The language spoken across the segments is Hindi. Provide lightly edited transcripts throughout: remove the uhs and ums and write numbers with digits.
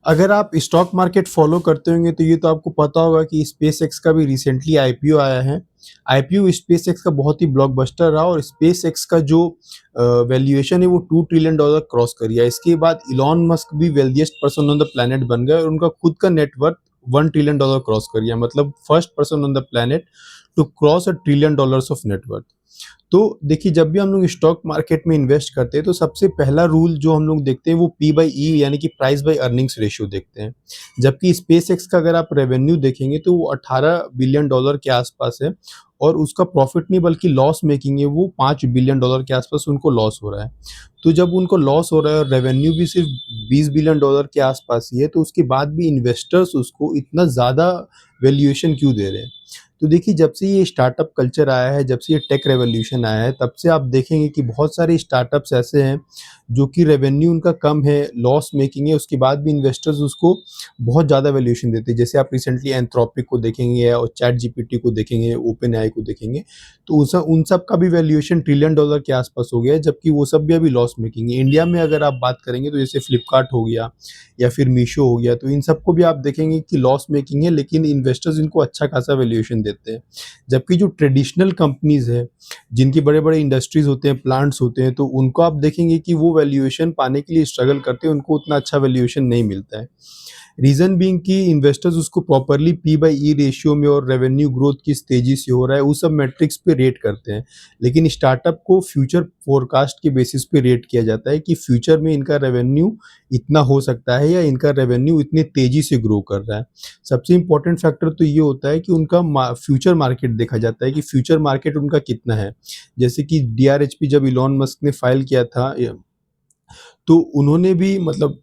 अगर आप स्टॉक मार्केट फॉलो करते होंगे तो ये तो आपको पता होगा कि स्पेसएक्स का भी रिसेंटली आईपीओ आया है। आईपीओ स्पेसएक्स का बहुत ही ब्लॉकबस्टर रहा और स्पेसएक्स का जो वैल्यूएशन है वो $2 ट्रिलियन क्रॉस कर गया। इसके बाद इलॉन मस्क भी wealthiest person on the planet बन गए और उनका खुद का नेटवर्थ $1 ट्रिलियन क्रॉस कर गया, मतलब first person on the planet to cross $1 trillion of net worth. तो देखिए, जब भी हम लोग स्टॉक मार्केट में इन्वेस्ट करते हैं तो सबसे पहला रूल जो हम लोग देखते हैं वो पी बाई ई यानी कि प्राइस बाई अर्निंग्स रेशियो देखते हैं। जबकि स्पेस एक्स का अगर आप रेवेन्यू देखेंगे तो वो $18 बिलियन के आसपास है और उसका प्रॉफिट नहीं बल्कि लॉस मेकिंग है, वो $5 बिलियन के आसपास उनको लॉस हो रहा है। तो जब उनको लॉस हो रहा है और रेवेन्यू भी सिर्फ $20 बिलियन के आसपास ही है, तो उसके बाद भी इन्वेस्टर्स उसको इतना ज़्यादा वैल्यूएशन क्यों दे रहे हैं? तो देखिए, जब से ये स्टार्टअप कल्चर आया है, जब से ये टेक रेवोल्यूशन आया है, तब से आप देखेंगे कि बहुत सारे स्टार्टअप्स ऐसे हैं जो कि रेवेन्यू उनका कम है, लॉस मेकिंग है, उसके बाद भी इन्वेस्टर्स उसको बहुत ज़्यादा वैल्यूएशन देते हैं। जैसे आप रिसेंटली एंथ्रोपिक को देखेंगे और चैट जीपीटी को देखेंगे, ओपन एआई को देखेंगे, तो उन सब का भी वैल्यूएशन $1 ट्रिलियन के आसपास हो गया है, जबकि वो सब भी अभी लॉस मेकिंग है। इंडिया में अगर आप बात करेंगे तो जैसे फ्लिपकार्ट हो गया या फिर मीशो हो गया, तो इन सबको भी आप देखेंगे कि लॉस मेकिंग है, लेकिन इन्वेस्टर्स इनको अच्छा खासा वैल्यूएशन देते हैं। जबकि जो ट्रेडिशनल कंपनीज है, जिनकी बड़े-बड़े इंडस्ट्रीज होते हैं, प्लांट्स होते हैं, तो उनको आप देखेंगे कि वो वैल्यूएशन पाने के लिए स्ट्रगल करते हैं, उनको उतना अच्छा वैल्यूएशन नहीं मिलता है। रीज़न बीइंग कि इन्वेस्टर्स उसको properly P by E ratio में और रेवेन्यू ग्रोथ किस तेज़ी से हो रहा है, उस सब मैट्रिक्स पे रेट करते हैं। लेकिन स्टार्टअप को फ्यूचर फोरकास्ट के बेसिस पे रेट किया जाता है कि फ्यूचर में इनका रेवेन्यू इतना हो सकता है या इनका रेवेन्यू इतनी तेज़ी से ग्रो कर रहा है। सबसे इम्पोर्टेंट फैक्टर तो ये होता है कि उनका फ्यूचर मार्केट देखा जाता है कि फ्यूचर मार्केट उनका कितना है। जैसे कि डीआरएचपी जब इलॉन मस्क ने फाइल किया था, तो उन्होंने भी मतलब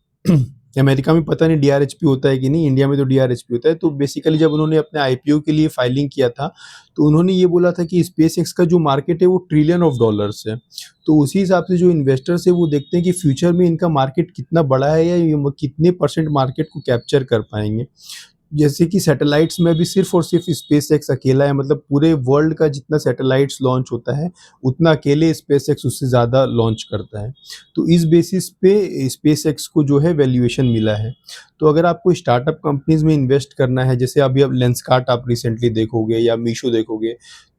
अमेरिका में पता नहीं डीआरएचपी होता है कि नहीं, इंडिया में तो डीआरएचपी होता है। तो बेसिकली जब उन्होंने अपने आईपीओ के लिए फाइलिंग किया था, तो उन्होंने ये बोला था कि स्पेसएक्स का जो मार्केट है वो ट्रिलियन ऑफ डॉलर्स है। तो उसी हिसाब से जो इन्वेस्टर्स है वो देखते हैं कि फ्यूचर में इनका मार्केट कितना बड़ा है या ये कितने परसेंट मार्केट को कैप्चर कर पाएँगे। जैसे कि सैटेलाइट्स में भी सिर्फ़ और सिर्फ़ स्पेसएक्स अकेला है, मतलब पूरे वर्ल्ड का जितना सैटेलाइट्स लॉन्च होता है, उतना अकेले स्पेसएक्स उससे ज़्यादा लॉन्च करता है। तो इस बेसिस पे स्पेसएक्स को जो है वैल्यूएशन मिला है। तो अगर आपको स्टार्टअप कंपनीज़ में इन्वेस्ट करना है, जैसे अभी आप लेंसकार्ट आप रिसेंटली देखोगे या मीशो देखोगे,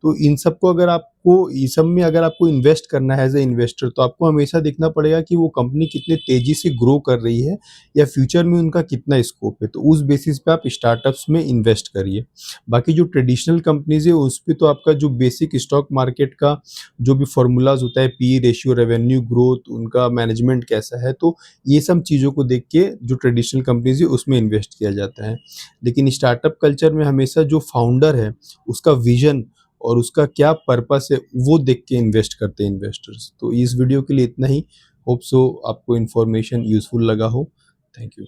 तो इन सबको अगर आपको इस सब में अगर आपको इन्वेस्ट करना है एज़ अ इन्वेस्टर, तो आपको हमेशा देखना पड़ेगा कि वो कंपनी कितने तेज़ी से ग्रो कर रही है या फ्यूचर में उनका कितना स्कोप है। तो उस बेसिस पे आप स्टार्टअप्स में इन्वेस्ट करिए। बाकी जो ट्रेडिशनल कंपनीज़ है उस पे तो आपका जो बेसिक स्टॉक मार्केट का जो भी फ़ॉर्मूलाज़ होता है, पी रेशियो, रेवेन्यू ग्रोथ, उनका मैनेजमेंट कैसा है, तो ये सब चीज़ों को देख के जो ट्रेडिशनल कंपनीज़ है उसमें इन्वेस्ट किया जाता है। लेकिन स्टार्टअप कल्चर में हमेशा जो फाउंडर है, उसका विज़न और उसका क्या पर्पस है, वो देख के इन्वेस्ट करते हैं इन्वेस्टर्स। तो इस वीडियो के लिए इतना ही। होप सो आपको इन्फॉर्मेशन यूज़फुल लगा हो। Thank you.